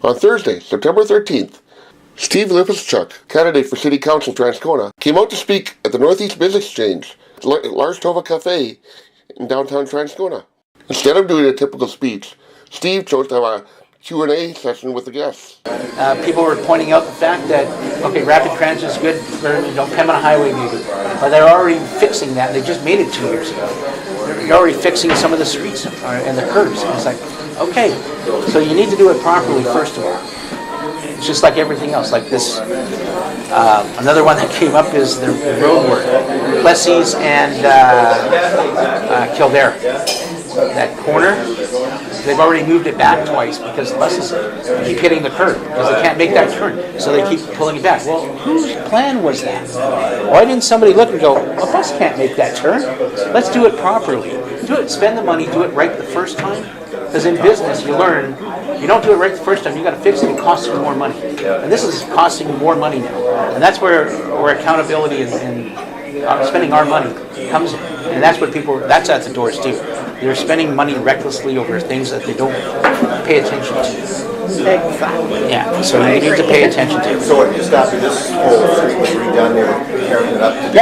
On Thursday, September 13th, Steve Lipischak, candidate for City Council Transcona, came out to speak at the Northeast Biz Exchange, large Tova Café in downtown Transcona. Instead of doing a typical speech, Steve chose to have a Q&A session with the guests. People were pointing out the fact that, okay, rapid transit is good for, Pembina Highway maybe, but they're already fixing that. They just made it 2 years ago. You're already fixing some of the streets and the curbs. And it's like, okay, so you need to do it properly first of all. It's just like everything else, like this. Another one that came up is the road work, Plessis and Kildare. That corner, they've already moved it back twice because the buses keep hitting the curb because they can't make that turn, so they keep pulling it back. Well, whose plan was that? Why didn't somebody look and go, a bus can't make that turn? Let's do it properly. Do it, spend the money, do it right the first time. Because in business, you learn, you don't do it right the first time, you got to fix it, it costs you more money. And this is costing you more money now. And that's where accountability and spending our money comes in. And that's what that's at the doors too. They're spending money recklessly over things that they don't pay attention to. Exactly. Yeah, so you need to pay attention to it. So just after this whole street was redone, they were tearing it up to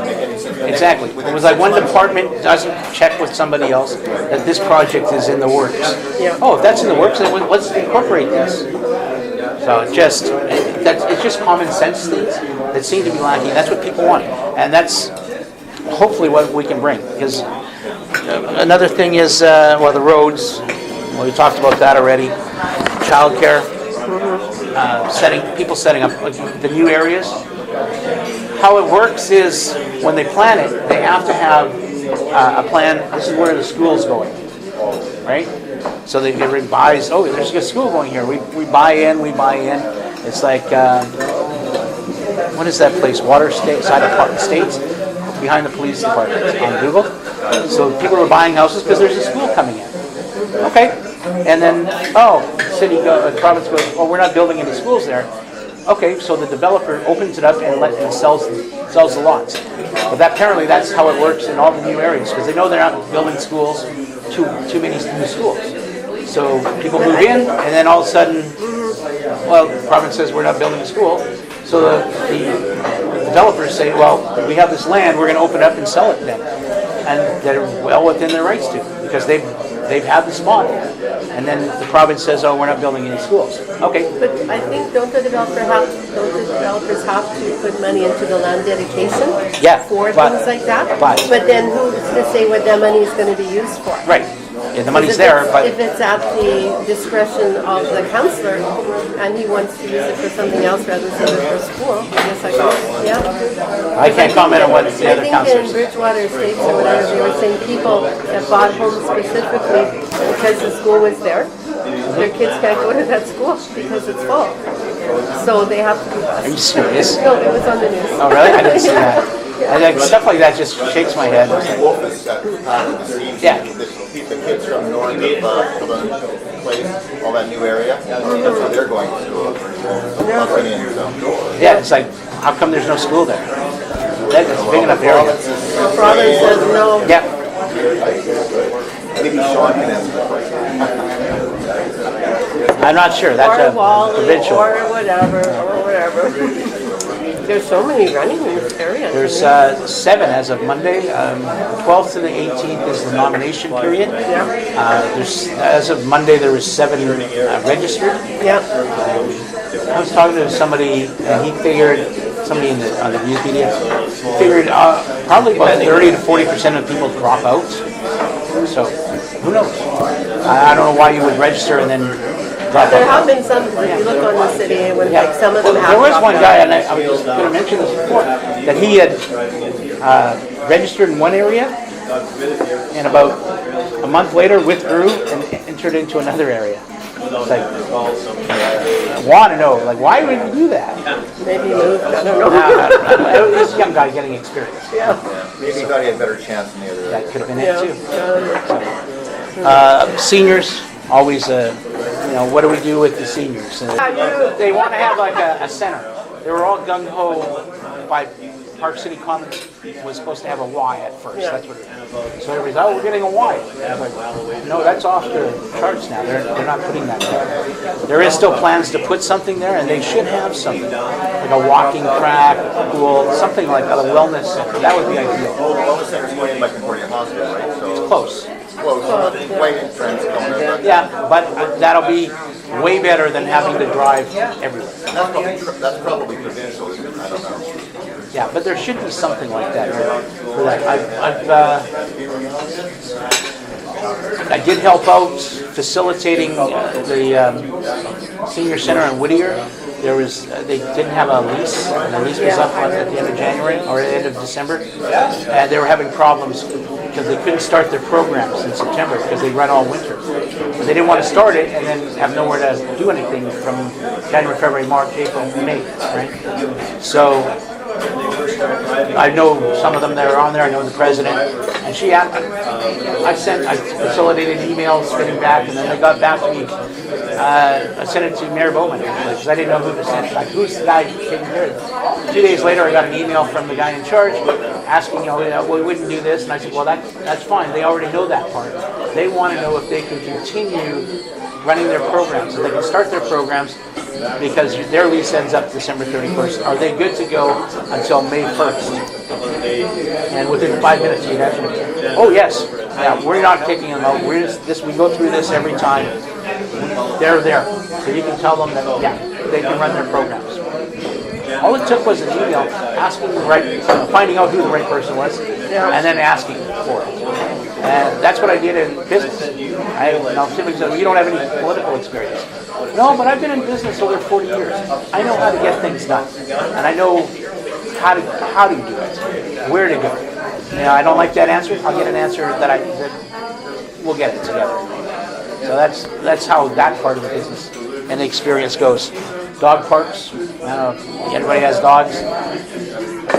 make any sense. Exactly. It was like one department doesn't check with somebody else that this project is in the works. Yeah. Oh, if that's in the works, then let's incorporate this. So it's just common sense things that seem to be lacking. That's what people want, and that's hopefully what we can bring. Because another thing is, the roads. Well, we talked about that already. Childcare, people setting up the new areas. How it works is when they plan it, they have to have a plan. This is where the school's going, right? So everybody buys. Oh, there's a school going here. We buy in. It's like what is that place? Water States behind the police department on Google. So people are buying houses because there's a school coming in. Okay, and then province goes, oh, we're not building any schools there. Okay, so the developer opens it up and sells the lots. But apparently that's how it works in all the new areas because they know they're not building schools, too many new schools. So people move in, and then all of a sudden, the province says we're not building a school. So the developers say, well, we have this land, we're going to open up and sell it then. And they're well within their rights to, because they've had the spot. And then the province says, oh, we're not building any schools. Okay. But I think don't the developers have to put money into the land dedication for things like that? But then who's to say what that money is going to be used for? Right. Yeah, the money's there, but if it's at the discretion of the councillor and he wants to use it for something else rather than save it for school, I guess I can't comment on what the other councillors. I think in Bridgewater Estates or whatever, they were saying people that bought homes specifically because the school was there, their kids can't go to that school because it's full. So they have to be bused. Are you serious? No, it was on the news. Oh, really? I didn't see that. Stuff like that just shakes my head. Yeah. Keep the kids from north of the place, all that new area. That's where they're going to school. Yeah, it's like, how come there's no school there? That's a big enough area. The province says no. Yeah. Maybe Sean can answer the question. I'm not sure. That's or provincial. Or whatever. There's so many running in this area. There's 7 as of Monday. 12th to the 18th is the nomination period. As of Monday, there was 7 registered. Yeah. I was talking to somebody, and he figured, on the news media, figured probably about 30 to 40% of people drop out. So, who knows? I don't know why you would register and then drop out. There have been some, if you look on the city, when like some of them have. There was one guy, and I was just going to mention this before, that he had registered in one area, and about a month later withdrew and entered into another area. It's like, I want to know, why would you do that? Maybe moved, I don't know. It was a young guy getting experience. Yeah. Maybe he thought he had a better chance than the other. That could have been it too. Seniors, always, what do we do with the seniors? They want to have like a center. They were all gung-ho Park City Commons was supposed to have a Y at first. That's what it was. So everybody's, oh, we're getting a Y. And I was like, no, that's off the charts now. They're not putting that there. There is still plans to put something there, and they should have something. Like a walking track, a pool, something like a wellness center. That would be ideal. Well, the wellness center's going in by Concordia Hospital, right? So It's close. close, but right in Transcona. Yeah, but that'll be way better than having to drive everywhere. That's probably provincial, isn't it? I don't know. Yeah, but there should be something like that. For that. I did help out facilitating the senior center in Whittier. There was they didn't have a lease, and the lease was up at the end of January or the end of December, and they were having problems because they couldn't start their programs in September because they run all winter. But they didn't want to start it and then have nowhere to do anything from January, February, March, April, May, right? So I know some of them that are on there. I know the president, and I facilitated emails getting back, and then they got back to me. I sent it to Mayor Bowman because I didn't know who to send it. Like, who's the guy taking care of it? 2 days later, I got an email from the guy in charge asking, we wouldn't do this, and I said, well, that's fine. They already know that part. They want to know if they can continue running their programs, if they can start their programs, because their lease ends up December 31st. Are they good to go until May 1st? And within 5 minutes, you'd have to, oh yes, yeah, we're not kicking them out. We go through this every time. They're there, so you can tell them that they can run their programs. All it took was an email asking finding out who the right person was, and then asking for it. And that's what I did in business. Typically said, well, you don't have any political experience. No, but I've been in business over 40 years. I know how to get things done, and I know how to do it, where to go. I don't like that answer. I'll get an answer that we'll get it together. So that's how that part of the business and the experience goes. Dog parks. I don't know if anybody has dogs.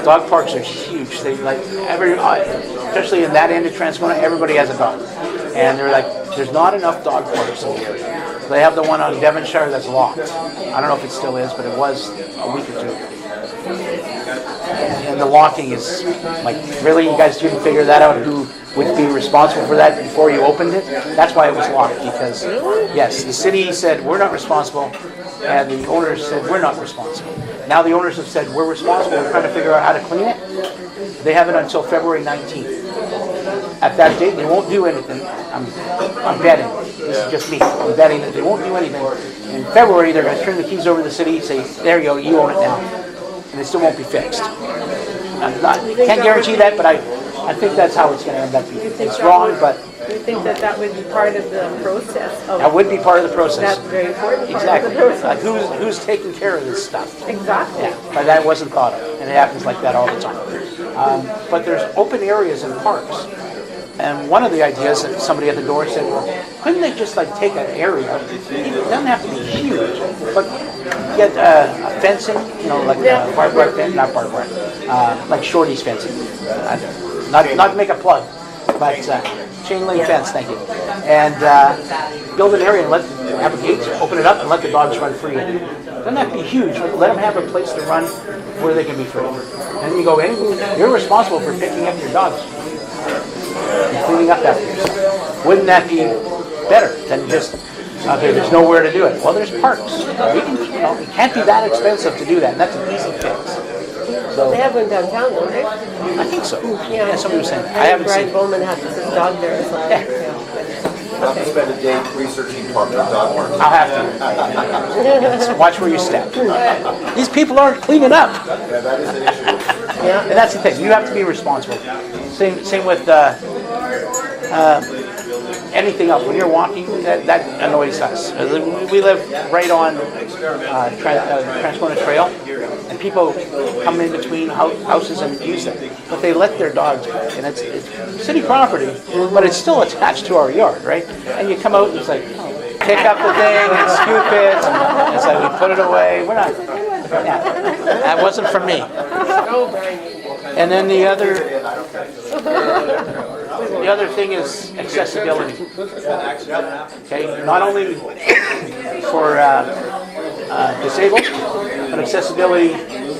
Dog parks are huge. They especially in that end of Transcona, everybody has a dog, and they're like, there's not enough dog parks in the area. They have the one on Devonshire that's locked. I don't know if it still is, but it was a week or two ago. And the locking is like, really, you guys didn't figure that out? Who would be responsible for that before you opened it? That's why it was locked, because yes, the city said we're not responsible, and the owners said we're not responsible. Now the owners have said we're responsible. We're trying to figure out how to clean it. They have it until February 19th. At that date, they won't do anything. I'm betting. This is just me. I'm betting that they won't do anything. In February, they're going to turn the keys over to the city, say, there you go, you own it now. And it still won't be fixed. Can't guarantee that, but I think that's how it's going to end up being. It's wrong, but... You think that would be part of the process? That would be part of the process. That's very important. Exactly. Like who's taking care of this stuff? Exactly. Yeah, but that wasn't thought of, and it happens like that all the time. But there's open areas in parks, and one of the ideas that somebody at the door said, well, couldn't they just take an area? It doesn't have to be huge, but get a fencing, barbed wire fence, not barbed wire, like Shorty's fencing. Not to make a plug, but chain link fence, thank you. And build an area and have a gate, open it up, and let the dogs run free. Doesn't have to be huge, but let them have a place to run where they can be free. And then you go in, you're responsible for picking up your dogs and cleaning up after yourself. Wouldn't that be better than just, okay, there's nowhere to do it? Well, there's parks. It can't be that expensive to do that, and that's an easy fix. So, they have one downtown, don't they? I think so. Yeah, somebody was saying. I haven't seen Brian Bowman has his dog there or something. I'll have to spend a day researching dog parks. I'll have to. Watch where you step. These people aren't cleaning up. Yeah, that is an issue. Yeah, and that's the thing. You have to be responsible. Same with anything else. When you're walking, that annoys us. We live right on Transcona Trail, and people come in between houses and use it. But they let their dogs, and it's city property, but it's still attached to our yard, right? And you come out and it's like, pick up the thing and scoop it. And it's like, we put it away. We're not. Yeah, that wasn't from me. And then the other thing is accessibility. Okay, not only for disabled, but accessibility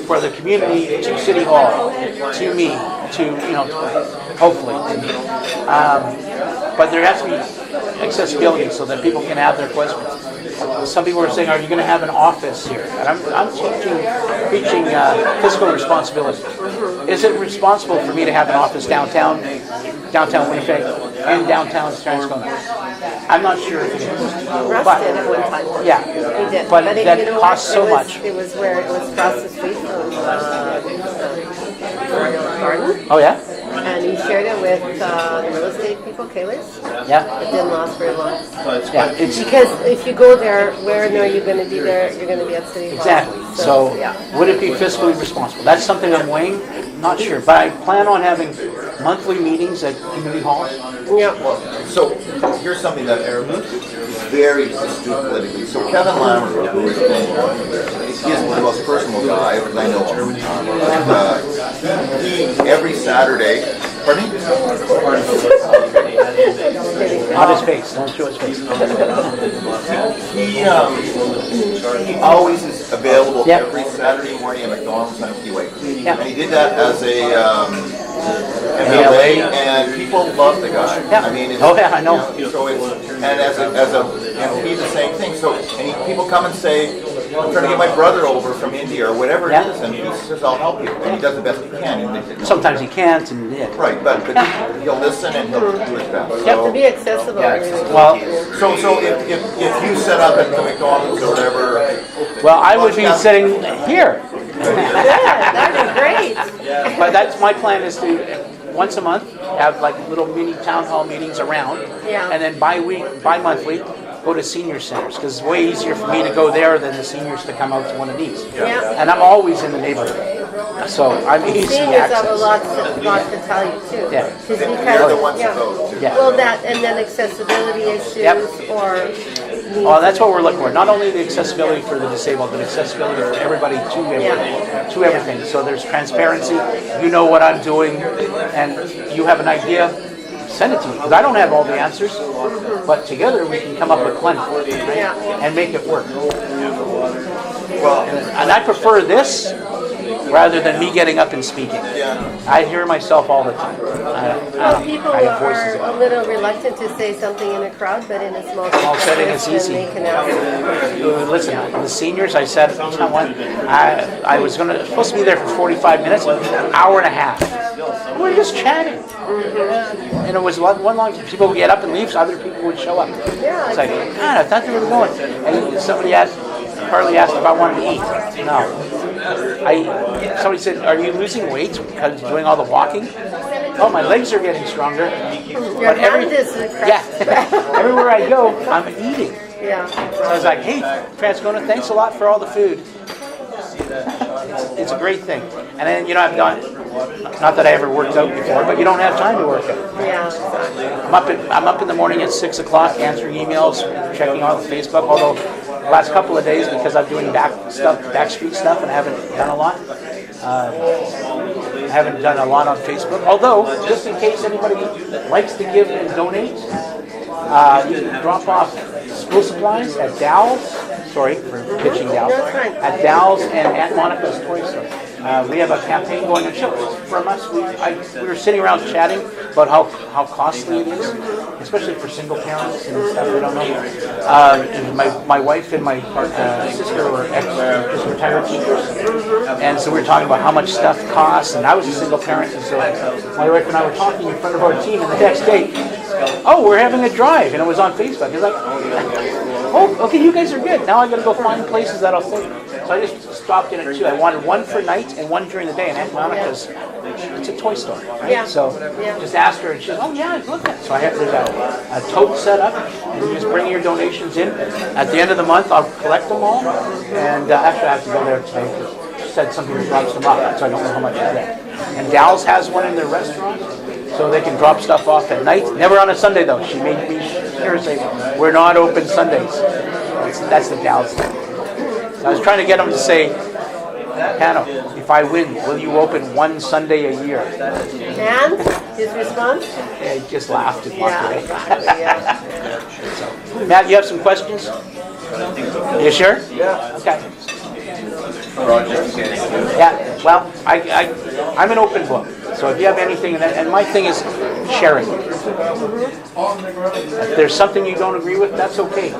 for the community, to City Hall, to me, hopefully to me. But there has to be accessibility so that people can have their questions. Some people are saying, are you going to have an office here? And I'm preaching fiscal responsibility. Is it responsible for me to have an office downtown Winnipeg, and downtown Transcona? I'm not sure if it is. Russ did at one time. Yeah. He did. But that costs so what? much. It was where it was across the street from Garden. Oh, yeah? And he shared it with the real estate people, Kaylors. Yeah. It didn't last very long. Yeah. It's Because if you go there, where are you going to be there? You're going to be at City Hall. exactly. So would it be fiscally responsible? That's something I'm weighing. Not sure. But I plan on having monthly meetings at community halls. Yeah. So here's something that is very astute politically. So Kevin Lammer, who is he isn't the most personal guy, as I know him. He every Saturday, pardon me? Not his face. Don't show his face. He always is available Yep. every Saturday morning at McDonald's on Keyway. Yep. And he did that as a MLA, and people love the guy. Yep. I mean, Oh, yeah, I know. So it's, and as a MP, the same thing. So people come and say, I'm trying to get my brother over from India or whatever Yeah. it is, and he says, I'll help you. And he does the best he can. Sometimes he can't, and yeah. Right, but he'll listen and he'll do his best. You have to be accessible. Yeah. Really. Well, So if you set up at the McDonald's or whatever, I would be sitting here. Yeah, that'd be great. But that's my plan, is to once a month have like little mini town hall meetings around, Yeah. and then bi-monthly go to senior centers, because it's way easier for me to go there than the seniors to come out to one of these. Yeah. And I'm always in the neighborhood, so I'm easy Seniors have a access. lot to tell you too. Yeah. 'Cause we they're the kind ones of, that go to. Yeah. Well, that and then accessibility issues Yep. or. Well, that's what we're looking for. Not only the accessibility for the disabled, but accessibility for everybody to everything. So there's transparency. You know what I'm doing, and you have an idea. Send it to me, because I don't have all the answers, but together we can come up with plenty, right? Yeah. And make it work. Well, And I prefer this rather than me getting up and speaking. I hear myself all the time. Well, people I have voices. are a little reluctant to say something in a crowd, but in a small setting, it's then easy. they can ask. Listen, the seniors, I said, you know what, I was supposed to be there for 45 minutes, an hour and a half. We were just chatting. And it was one long time. People would get up and leave, so other people would show up. Yeah, It's like, God, I thought they were going. And somebody Carly asked if I wanted to eat. No. Somebody said, are you losing weight because you're doing all the walking? Oh, my legs are getting stronger. Your hand is everywhere I go, I'm eating. Yeah. So I was like, hey, Transcona, thanks a lot for all the food. It's a great thing. And then, I've done, not that I ever worked out before, but you don't have time to work out. Yeah, exactly. I'm up in the morning at 6 o'clock answering emails, checking out Facebook, although the last couple of days, because I'm doing back street stuff, and I haven't done a lot. I haven't done a lot on Facebook. Although, just in case anybody likes to give and donate, you can drop off school supplies at Dow's. Sorry for pitching Dow's. At Dow's and Aunt Monica's Toy Store. We have a campaign going on. From us, we were sitting around chatting about how costly it is, especially for single parents and stuff. We don't know. And my wife and my sister were just retired teachers, and so we were talking about how much stuff costs. And I was a single parent, and so my wife and I were talking in front of our team. And the next day, we're having a drive, and it was on Facebook. It's like, oh, okay, you guys are good. Now I got to go find places that'll fit. So I just stopped in at 2. I wanted one for night and one during the day. And Aunt Monica's, it's a toy store, right? Yeah. So just asked her, and she said, oh yeah, look at it. So there's a tote set up, and you just bring your donations in. At the end of the month, I'll collect them all. And actually, I have to go there today, because she said somebody drops them off, so I don't know how much is there. And Dow's has one in their restaurant, so they can drop stuff off at night. Never on a Sunday, though. She made me hear her say, we're not open Sundays. That's the Dow's thing. So I was trying to get them to say, Hannah, if I win, will you open one Sunday a year? And his response? Yeah, he just laughed and walked away. Yeah. So, Matt, you have some questions? You sure? Yeah. Okay. projects you guys do? Yeah, well, I'm an open book. So if you have anything, and my thing is sharing. If there's something you don't agree with, that's okay.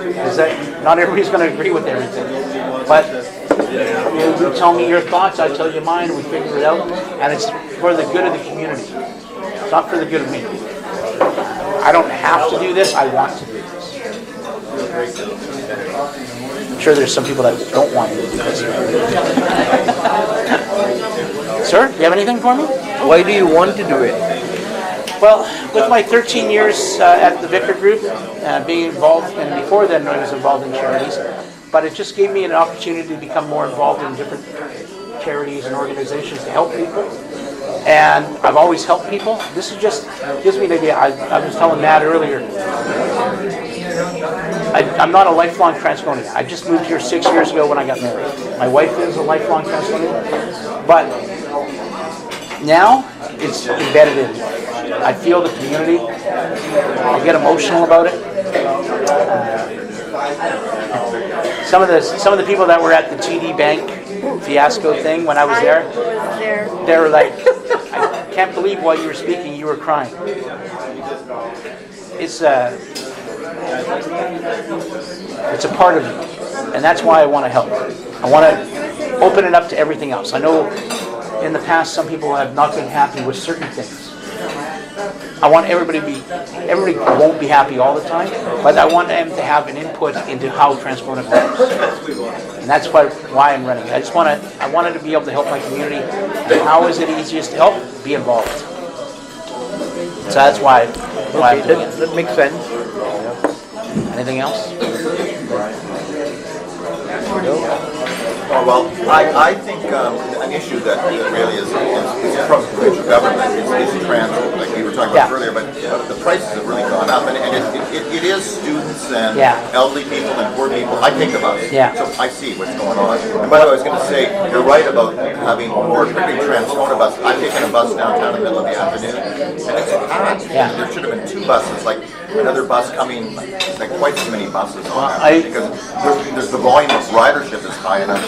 Because not everybody's going to agree with everything. But you tell me your thoughts, I tell you mine, we figure it out. And it's for the good of the community. It's not for the good of me. I don't have to do this, I want to do this. I'm sure there's some people that don't want to do this. Sir, do you have anything for me? Why do you want to do it? Well, with my 13 years at the Vickar Group, being involved, and before then I was involved in charities, but it just gave me an opportunity to become more involved in different charities and organizations to help people. And I've always helped people. This is just gives me an idea. I was telling Matt earlier, I'm not a lifelong Transconian. I just moved here 6 years ago when I got married. My wife is a lifelong Transconian, but now it's embedded in me. I feel the community. I get emotional about it. Some of the people that were at the TD Bank fiasco thing when I was there, they were like, I can't believe while you were speaking you were crying. It's a part of me, and that's why I want to help. I want to open it up to everything else. I know in the past some people have not been happy with certain things. I want everybody won't be happy all the time, but I want them to have an input into how Transcona works. And that's why I'm running it. I wanted to be able to help my community. And how is it easiest to help? Be involved. So that's why I'm doing it. That makes sense. Anything else? Oh, well, I think an issue that really is from provincial government is transit, like we were talking about earlier, but the prices have really gone up, and it is students and elderly people and poor people. I take the bus, so I see what's going on. And by the way, I was going to say, you're right about having more big Transcona buses. I've taken a bus downtown in the middle of the afternoon, and it's packed. There should have been 2 buses, like another bus coming, like twice as many buses on that, because there's the volume of ridership is high enough.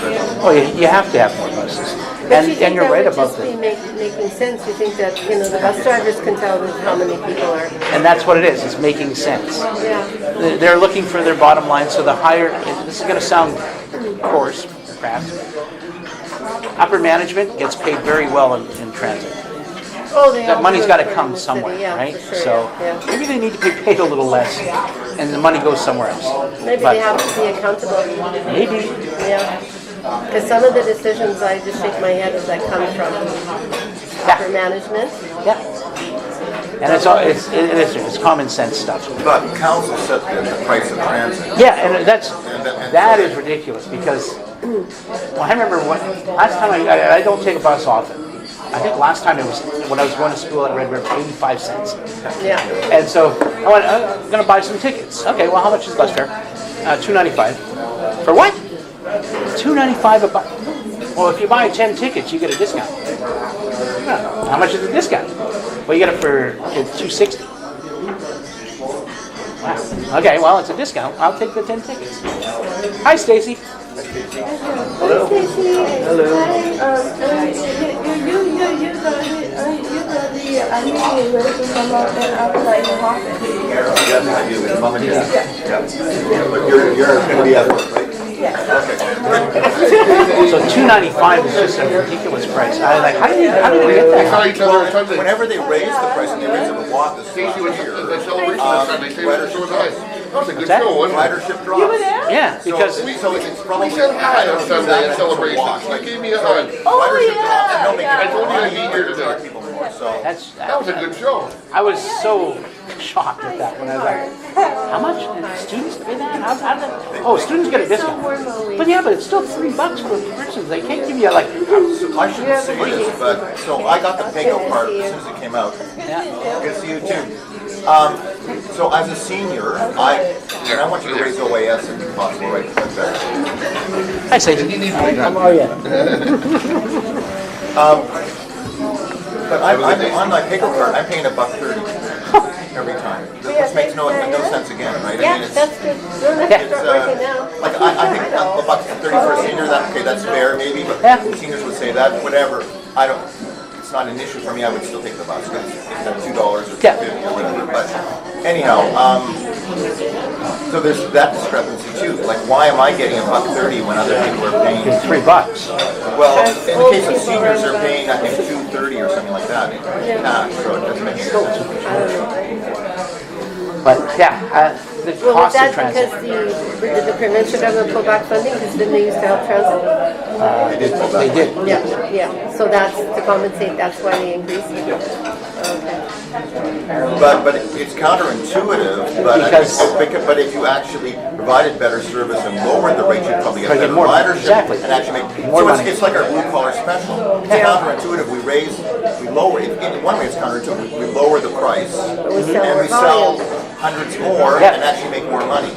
Oh, you have to have more buses. And you're right about that. Making sense. You think that the bus drivers can tell how many people are. And that's what it is. It's making sense. Yeah. They're looking for their bottom line. So the higher, this is going to sound coarse, perhaps. Upper management gets paid very well in transit. Oh, that money's got to come somewhere, right? Sure, so maybe they need to be paid a little less, and the money goes somewhere else. Maybe they have to be accountable. Maybe. Yeah. Because some of the decisions I just shake my head as that come from upper management. Yeah. And it's common sense stuff. But council set the price of transit. Yeah, and that is ridiculous because I remember last time I don't take a bus often. I think last time it was when I was going to school at Red River, 85 cents. Yeah. And so I went, I'm going to buy some tickets. Okay, well, how much is bus fare? $2.95. For what? $2.95 a bus. Well, if you buy 10 tickets, you get a discount. How much is the discount? Well, you get it for $2.60. Wow. Okay, well, it's a discount. I'll take the 10 tickets. Hi, Stacy. Hello. Hello. Yes, I do. With Mom and Dad. But you're going to be at work, right? So $2.95 is just a ridiculous price. I was like, how did they get that? Well, whenever they raise the price, and they raise it a lot this last year, That was a good that? show, wasn't it? ridership drops. Yeah, because So it's probably We said hi on Sunday at celebration. You gave me a hug. ridership drops, and they'll make I it told you I'd be easier here to today. attract people more. So That was a good show. I was so shocked at that when I was like, how much? Students pay that? Oh, students get a discount. But yeah, but it's still $3 per person. They can't give you like. So I shouldn't say this, but so I got the Pago card as soon as it came out. Yeah. Good to see you too. So as a senior, I want you to raise OAS if possible, right? Hi, Stacey. How are you? But I'm on my Pago card. I'm paying $1.30 every time. This makes no sense again, right? Yeah, I mean, that's good. Don't have to start working now. like I think $1.30 $5.30 for a senior, that's fair maybe, but Yeah. seniors would say that, whatever. I don't, it's not an issue for me, I would still take the bus, because it's at $2 or Yeah. $2.50 or whatever, but anyhow, so there's that discrepancy too, like why am I getting $1.30 when other people are paying? It's $3. Well, in the case of seniors, they're paying, I think, $2.30 or something like that in cash, so it doesn't make sense. I don't know. But yeah, the Well, was cost of that transit. because the provincial government pull back funding because didn't they used to help transit? They did pull They back. did. Yeah. So that's to compensate. That's why they increased. Okay. But it's counterintuitive, but if you actually provided better service and lowered the rate, you'd probably get Probably get better more, ridership exactly. and actually make More so money. it's like our blue collar special. It's counterintuitive. We lower it. In one way, it's counterintuitive. We lower the price we sell and more we sell volume. hundreds more Yeah. and actually make more money.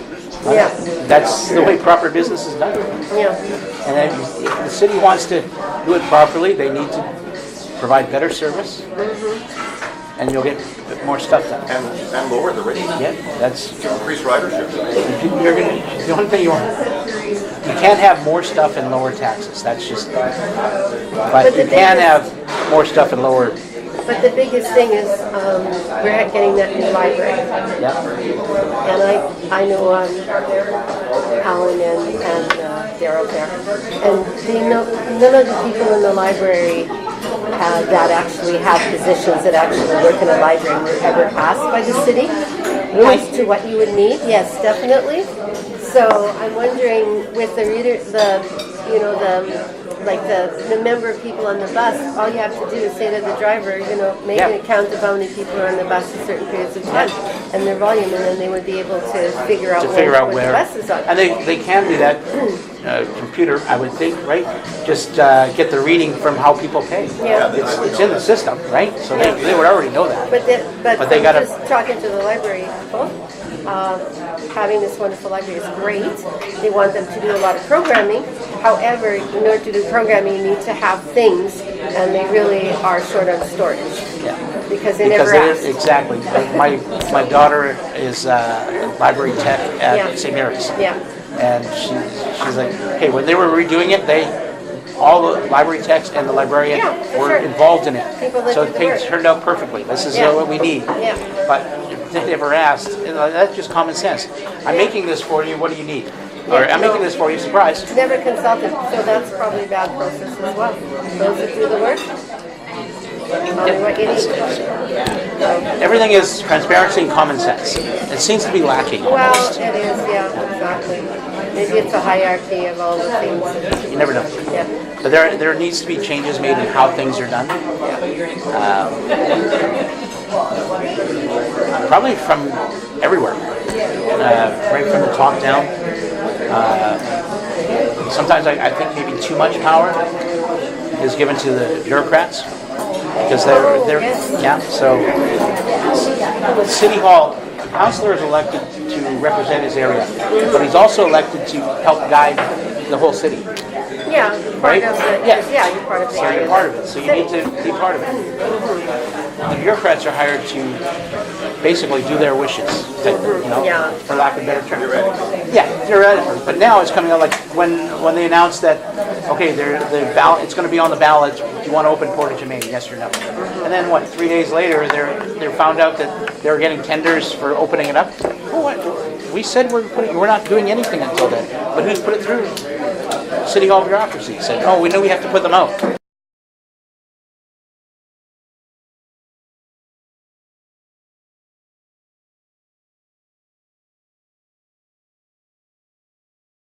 Yeah. That's the way proper business is done. Yeah. And then if the city wants to do it properly, they need to provide better service, and you'll get more stuff done. And lower the rate. Yeah, that's Increase ridership. the only thing you can't have more stuff and lower taxes. That's just. But the you can biggest- have more stuff and lower. But the biggest thing is we're getting that new library. Yeah. And I know Alan and Daryl there. And none of the people in the library that actually have positions that actually work in a library were ever asked by the city as to what you would need. Yes, definitely. So I'm wondering with the number of people on the bus, all you have to do is say to the driver, make an account of how many people are on the bus at certain periods of time and their volume, and then they would be able to figure out when where the bus is on. and they can do that. Computer, I would think, right? Just get the reading from how people pay. Yeah. It's in the system, right? So they would already know that. But they gotta- just talking to the library people, having this wonderful library is great. They want them to do a lot of programming. However, in order to do programming, you need to have things, and they really are short on storage. Yeah. Because they never ask. Exactly. My daughter is library tech at St. Mary's. Yeah. And she's like, hey, when they were redoing it, all the library techs and the librarian were sure. involved in it. People that So do the things work. turned out perfectly. This is Yeah. what we need. Yeah. But if they never asked, that's just common sense. I'm making this for you, what do you need? Or I'm making this for you, surprise. Never consulted, so that's probably a bad process as well. Those that do the work, tell me what you need. Everything is transparency and common sense. It seems to be lacking Well, almost. it is, yeah, exactly. Maybe it's a hierarchy of all the things. You never know. Yeah. But there needs to be changes made in how things are done. Probably from everywhere, right from the top down. Sometimes I think maybe too much power is given to the bureaucrats because they're yeah. So City Hall, the councillor is elected to represent his area, but he's also elected to help guide the whole city. Yeah, Right? part of it. Yeah. Yeah, you're part of the So you're part of it. So you need to be part of it. The bureaucrats are hired to basically do their wishes, Yeah. for lack of a better term. Yeah, theoretically. But now it's coming out like when they announced that, okay, the ballot, it's going to be on the ballot. Do you want to open Portage and Main? Yes or no? And then 3 days later, they're found out that they're getting tenders for opening it up. Oh, what? We said we're not doing anything until then. But who's put it through? City Hall bureaucracy said, oh, we know we have to put them out.